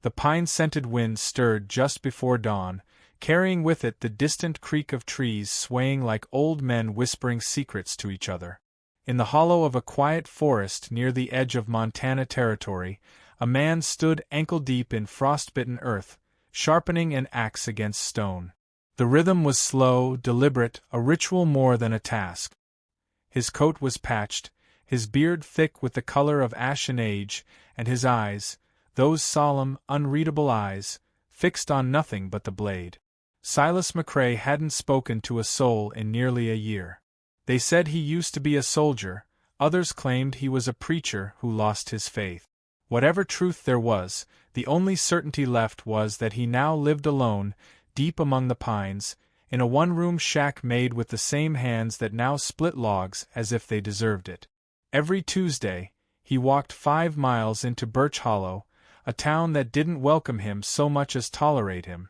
The pine-scented wind stirred just before dawn, carrying with it the distant creak of trees swaying like old men whispering secrets to each other. In the hollow of a quiet forest near the edge of Montana Territory, a man stood ankle-deep in frostbitten earth, sharpening an axe against stone. The rhythm was slow, deliberate, a ritual more than a task. His coat was patched, his beard thick with the color of ashen age, and his eyes, those solemn, unreadable eyes, fixed on nothing but the blade. Silas McCrae hadn't spoken to a soul in nearly a year. They said he used to be a soldier, others claimed he was a preacher who lost his faith. Whatever truth there was, the only certainty left was that he now lived alone, deep among the pines, in a one-room shack made with the same hands that now split logs as if they deserved it. Every Tuesday, he walked 5 miles into Birch Hollow, a town that didn't welcome him so much as tolerate him.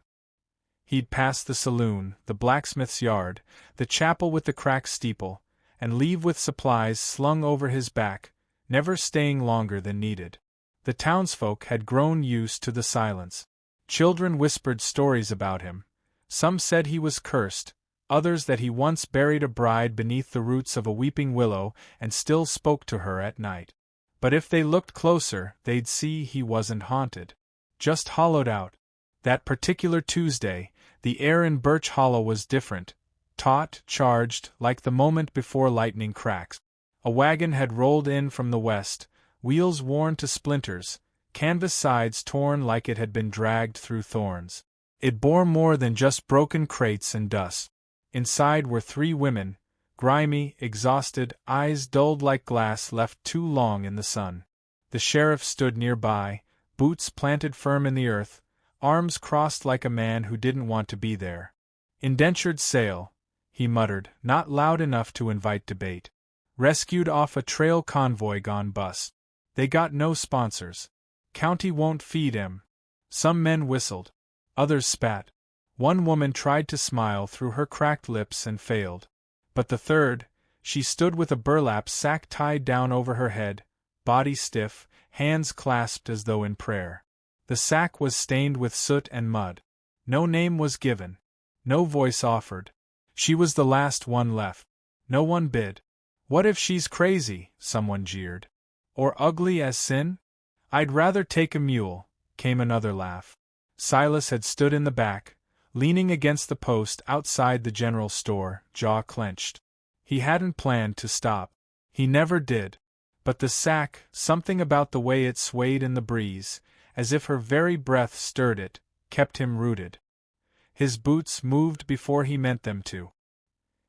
He'd pass the saloon, the blacksmith's yard, the chapel with the cracked steeple, and leave with supplies slung over his back, never staying longer than needed. The townsfolk had grown used to the silence. Children whispered stories about him. Some said he was cursed, others that he once buried a bride beneath the roots of a weeping willow and still spoke to her at night. But if they looked closer, they'd see he wasn't haunted. Just hollowed out. That particular Tuesday, the air in Birch Hollow was different, taut, charged, like the moment before lightning cracks. A wagon had rolled in from the west, wheels worn to splinters, canvas sides torn like it had been dragged through thorns. It bore more than just broken crates and dust. Inside were 3 women, grimy, exhausted, eyes dulled like glass left too long in the sun. The sheriff stood nearby, boots planted firm in the earth, arms crossed like a man who didn't want to be there. "Indentured sale," he muttered, not loud enough to invite debate. "Rescued off a trail convoy gone bust. They got no sponsors. County won't feed 'em." Some men whistled. Others spat. One woman tried to smile through her cracked lips and failed. But the third, she stood with a burlap sack tied down over her head, body stiff, hands clasped as though in prayer. The sack was stained with soot and mud. No name was given. No voice offered. She was the last one left. No one bid. "What if she's crazy?" someone jeered. "Or ugly as sin?" "I'd rather take a mule," came another laugh. Silas had stood in the back, leaning against the post outside the general store, jaw clenched. He hadn't planned to stop. He never did. But the sack, something about the way it swayed in the breeze, as if her very breath stirred it, kept him rooted. His boots moved before he meant them to.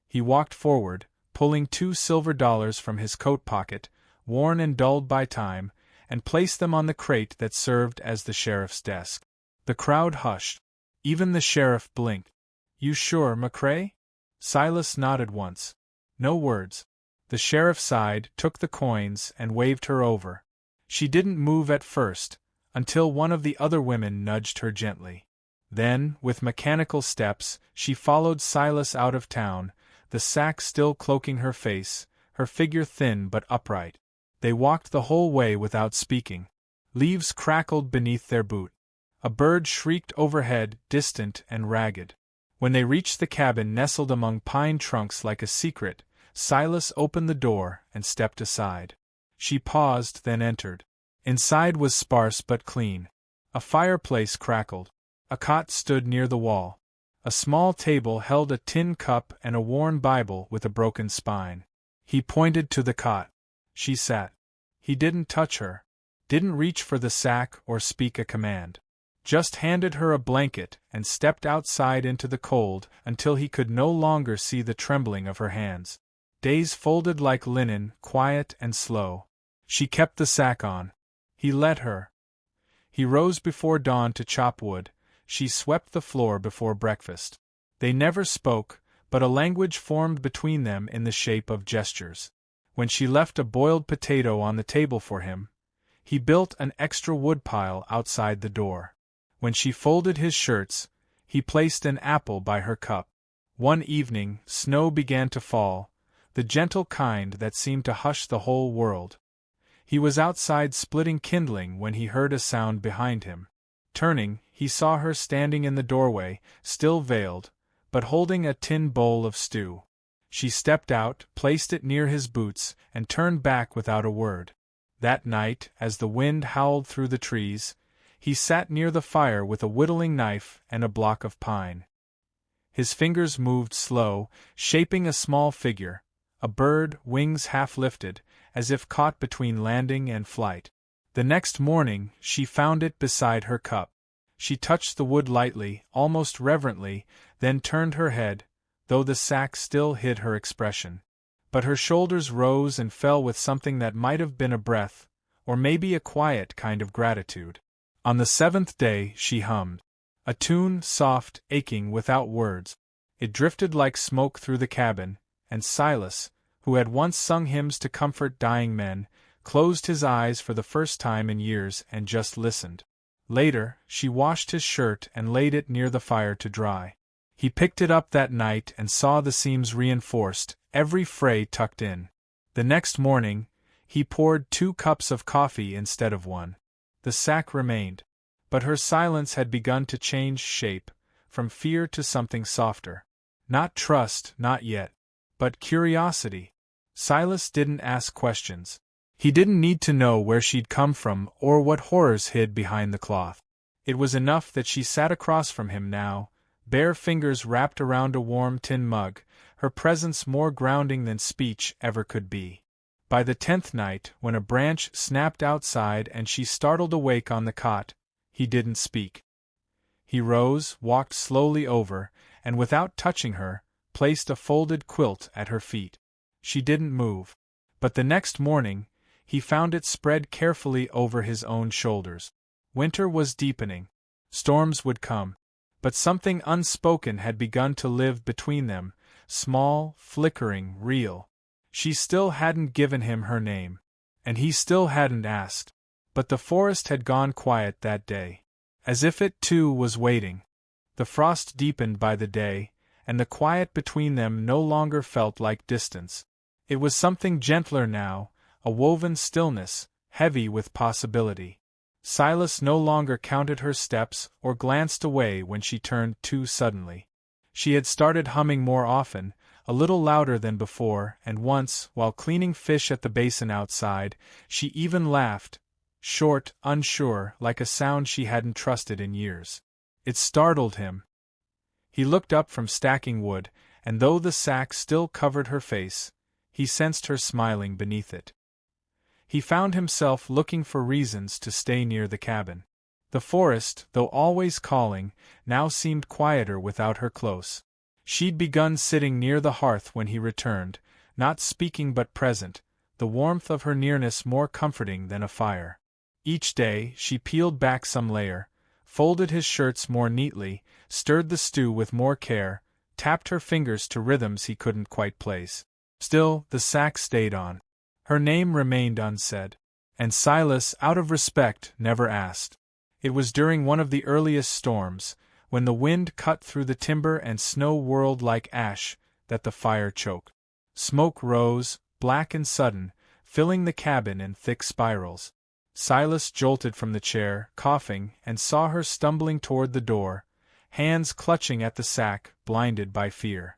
He walked forward, pulling $2 from his coat pocket, worn and dulled by time, and placed them on the crate that served as the sheriff's desk. The crowd hushed. Even the sheriff blinked. "You sure, McCrae?" Silas nodded once. No words. The sheriff sighed, took the coins, and waved her over. She didn't move at first, until one of the other women nudged her gently. Then, with mechanical steps, she followed Silas out of town, the sack still cloaking her face, her figure thin but upright. They walked the whole way without speaking. Leaves crackled beneath their boot. A bird shrieked overhead, distant and ragged. When they reached the cabin nestled among pine trunks like a secret, Silas opened the door and stepped aside. She paused, then entered. Inside was sparse but clean. A fireplace crackled. A cot stood near the wall. A small table held a tin cup and a worn Bible with a broken spine. He pointed to the cot. She sat. He didn't touch her. Didn't reach for the sack or speak a command. Just handed her a blanket and stepped outside into the cold until he could no longer see the trembling of her hands. Days folded like linen, quiet and slow. She kept the sack on. He let her. He rose before dawn to chop wood. She swept the floor before breakfast. They never spoke, but a language formed between them in the shape of gestures. When she left a boiled potato on the table for him, he built an extra woodpile outside the door. When she folded his shirts, he placed an apple by her cup. One evening, snow began to fall, the gentle kind that seemed to hush the whole world. He was outside splitting kindling when he heard a sound behind him. Turning, he saw her standing in the doorway, still veiled, but holding a tin bowl of stew. She stepped out, placed it near his boots, and turned back without a word. That night, as the wind howled through the trees, he sat near the fire with a whittling knife and a block of pine. His fingers moved slow, shaping a small figure, a bird, wings half lifted, as if caught between landing and flight. The next morning, she found it beside her cup. She touched the wood lightly, almost reverently, then turned her head, though the sack still hid her expression. But her shoulders rose and fell with something that might have been a breath, or maybe a quiet kind of gratitude. On the 7th day she hummed. A tune, soft, aching, without words. It drifted like smoke through the cabin, and Silas, who had once sung hymns to comfort dying men, closed his eyes for the first time in years and just listened. Later, she washed his shirt and laid it near the fire to dry. He picked it up that night and saw the seams reinforced, every fray tucked in. The next morning, he poured 2 cups of coffee instead of 1. The sack remained. But her silence had begun to change shape, from fear to something softer. Not trust, not yet. But curiosity. Silas didn't ask questions. He didn't need to know where she'd come from or what horrors hid behind the cloth. It was enough that she sat across from him now, bare fingers wrapped around a warm tin mug, her presence more grounding than speech ever could be. By the 10th night, when a branch snapped outside and she startled awake on the cot, he didn't speak. He rose, walked slowly over, and without touching her, placed a folded quilt at her feet. She didn't move. But the next morning, he found it spread carefully over his own shoulders. Winter was deepening. Storms would come. But something unspoken had begun to live between them, small, flickering, real. She still hadn't given him her name. And he still hadn't asked. But the forest had gone quiet that day. As if it too was waiting. The frost deepened by the day, and the quiet between them no longer felt like distance. It was something gentler now, a woven stillness, heavy with possibility. Silas no longer counted her steps or glanced away when she turned too suddenly. She had started humming more often, a little louder than before, and once, while cleaning fish at the basin outside, she even laughed, short, unsure, like a sound she hadn't trusted in years. It startled him. He looked up from stacking wood, and though the sack still covered her face, he sensed her smiling beneath it. He found himself looking for reasons to stay near the cabin. The forest, though always calling, now seemed quieter without her close. She'd begun sitting near the hearth when he returned, not speaking but present, the warmth of her nearness more comforting than a fire. Each day, she peeled back some layer, folded his shirts more neatly, stirred the stew with more care, tapped her fingers to rhythms he couldn't quite place. Still, the sack stayed on. Her name remained unsaid. And Silas, out of respect, never asked. It was during one of the earliest storms, when the wind cut through the timber and snow whirled like ash, that the fire choked. Smoke rose, black and sudden, filling the cabin in thick spirals. Silas jolted from the chair, coughing, and saw her stumbling toward the door, hands clutching at the sack, blinded by fear.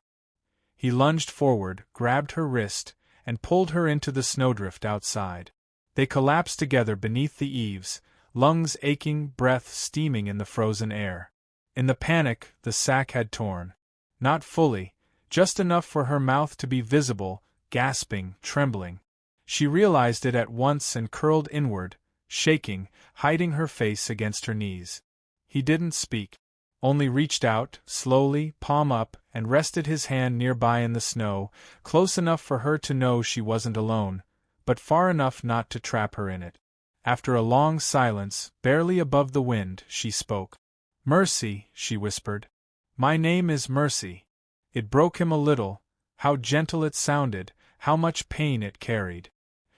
He lunged forward, grabbed her wrist, and pulled her into the snowdrift outside. They collapsed together beneath the eaves, lungs aching, breath steaming in the frozen air. In the panic, the sack had torn. Not fully, just enough for her mouth to be visible, gasping, trembling. She realized it at once and curled inward, shaking, hiding her face against her knees. He didn't speak. Only reached out, slowly, palm up, and rested his hand nearby in the snow, close enough for her to know she wasn't alone, but far enough not to trap her in it. After a long silence, barely above the wind, she spoke. "Mercy," she whispered. "My name is Mercy." It broke him a little, how gentle it sounded, how much pain it carried.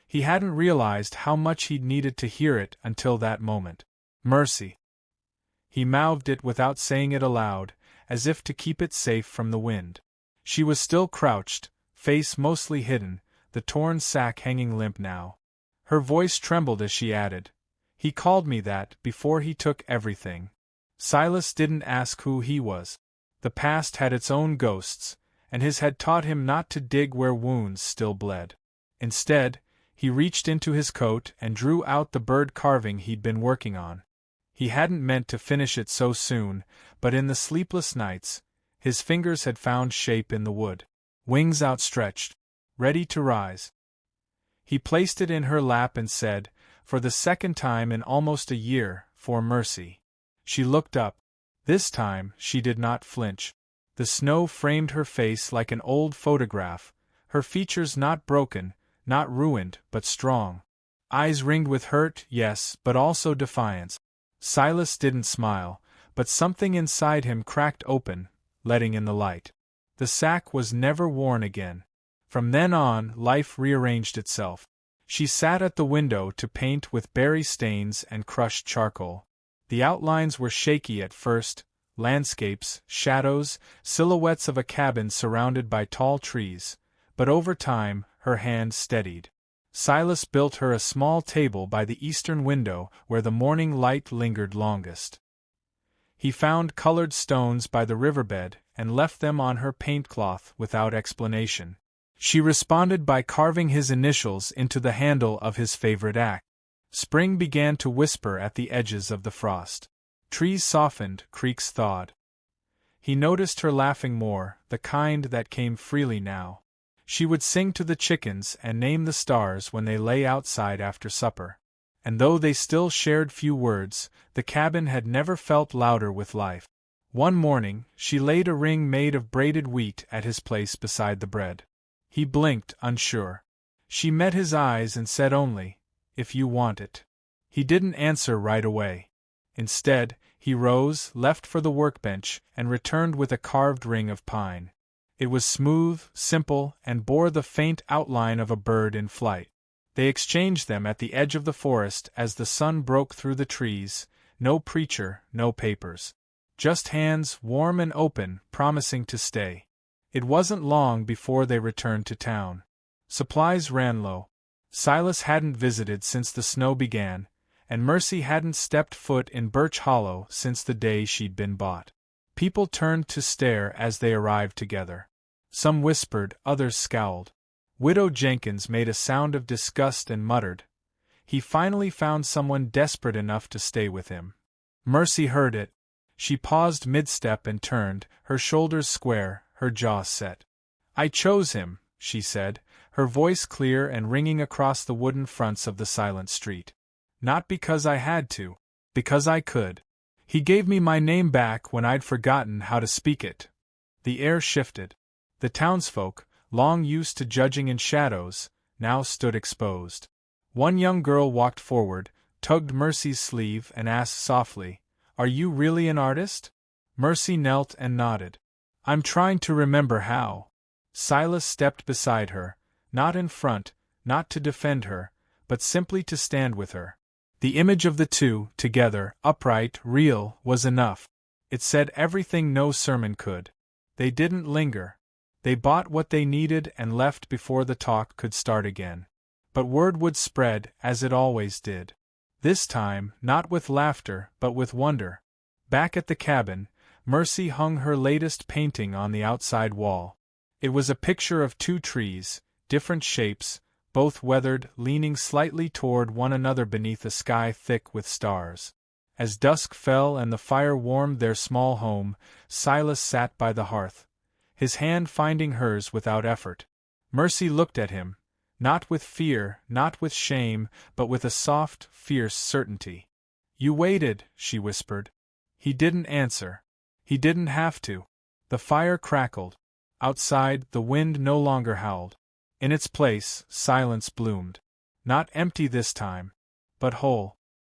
He hadn't realized how much he'd needed to hear it until that moment. Mercy. He mouthed it without saying it aloud, as if to keep it safe from the wind. She was still crouched, face mostly hidden, the torn sack hanging limp now. Her voice trembled as she added, He called me that before he took everything. Silas didn't ask who he was. The past had its own ghosts, and his had taught him not to dig where wounds still bled. Instead, he reached into his coat and drew out the bird carving he'd been working on. He hadn't meant to finish it so soon, but in the sleepless nights, his fingers had found shape in the wood. Wings outstretched, ready to rise. He placed it in her lap and said, for the second time in almost a year, for mercy. She looked up. This time, she did not flinch. The snow framed her face like an old photograph, her features not broken, not ruined, but strong. Eyes ringed with hurt, yes, but also defiance. Silas didn't smile, but something inside him cracked open, letting in the light. The sack was never worn again. From then on, life rearranged itself. She sat at the window to paint with berry stains and crushed charcoal. The outlines were shaky at first, landscapes, shadows, silhouettes of a cabin surrounded by tall trees, but over time, her hand steadied. Silas built her a small table by the eastern window where the morning light lingered longest. He found colored stones by the riverbed and left them on her paintcloth without explanation. She responded by carving his initials into the handle of his favorite axe. Spring began to whisper at the edges of the frost. Trees softened, creeks thawed. He noticed her laughing more, the kind that came freely now. She would sing to the chickens and name the stars when they lay outside after supper. And though they still shared few words, the cabin had never felt louder with life. One morning, she laid a ring made of braided wheat at his place beside the bread. He blinked, unsure. She met his eyes and said only, "If you want it." He didn't answer right away. Instead, he rose, left for the workbench, and returned with a carved ring of pine. It was smooth, simple, and bore the faint outline of a bird in flight. They exchanged them at the edge of the forest as the sun broke through the trees. No preacher, no papers. Just hands, warm and open, promising to stay. It wasn't long before they returned to town. Supplies ran low. Silas hadn't visited since the snow began, and Mercy hadn't stepped foot in Birch Hollow since the day she'd been bought. People turned to stare as they arrived together. Some whispered, others scowled. Widow Jenkins made a sound of disgust and muttered, "He finally found someone desperate enough to stay with him." Mercy heard it. She paused mid-step and turned, her shoulders square, her jaw set. "I chose him," she said, her voice clear and ringing across the wooden fronts of the silent street. "Not because I had to. Because I could. He gave me my name back when I'd forgotten how to speak it." The air shifted. The townsfolk, long used to judging in shadows, now stood exposed. One young girl walked forward, tugged Mercy's sleeve and asked softly, "Are you really an artist?" Mercy knelt and nodded. "I'm trying to remember how." Silas stepped beside her, not in front, not to defend her, but simply to stand with her. The image of the two, together, upright, real, was enough. It said everything no sermon could. They didn't linger. They bought what they needed and left before the talk could start again. But word would spread, as it always did. This time, not with laughter, but with wonder. Back at the cabin, Mercy hung her latest painting on the outside wall. It was a picture of two trees, different shapes, both weathered, leaning slightly toward one another beneath a sky thick with stars. As dusk fell and the fire warmed their small home, Silas sat by the hearth, his hand finding hers without effort. Mercy looked at him, not with fear, not with shame, but with a soft, fierce certainty. "You waited," she whispered. He didn't answer. He didn't have to. The fire crackled. Outside, the wind no longer howled. In its place, silence bloomed. Not empty this time, but whole.